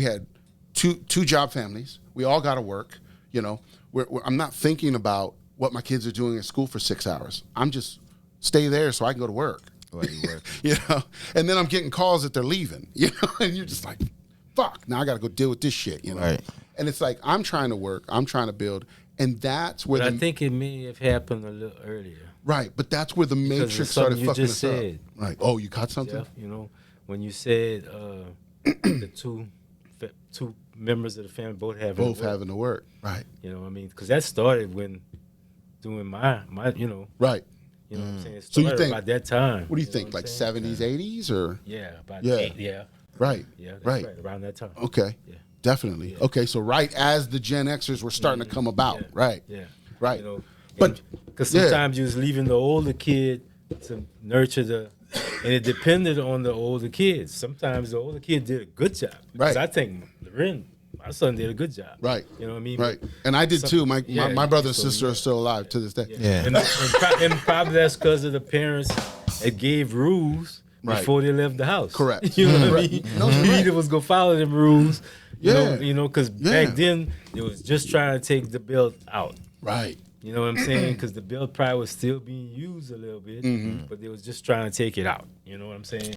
We had two job families. We all got to work. You know, I'm not thinking about what my kids are doing at school for 6 hours. I'm just stay there so I can go to work. Well, you work. You know, and then I'm getting calls that they're leaving. You know, and you're just like, fuck. Now I got to go deal with this shit. You know, Right. And it's like I'm trying to work. I'm trying to build, and that's where. But I think it may have happened a little earlier. Right, but that's where the matrix started fucking us up. Right. Oh, you caught something? Jeff, you know, when you said the two members of the family both having to work. Right. You know what I mean? Because that started when doing my you know. Right. You know what I'm saying? It So started you think about that time. What do you think? Like 70s, 80s, or? Yeah, about Yeah. 8, yeah. Right. Yeah, that's right. Around that time. Okay. Yeah. Definitely. Yeah. Okay, so right as the Gen Xers were starting to come about. Yeah. Right. Yeah. Right. You know, but because sometimes you was leaving the older kid to nurture and it depended on the older kids. Sometimes the older kid did a good job. Right. Because I think my son did a good job. Right. You know what I mean? Right. And I did too. My brother and sister are still alive to this day. Yeah. And probably that's because of the parents that gave rules before they left the house. Correct. You know what I mean? No, You either was going to follow them rules, you know, because back then it was just trying to take the belt out. Right. You know what I'm saying? Because the belt probably was still being used a little bit, but they was just trying to take it out. You know what I'm saying?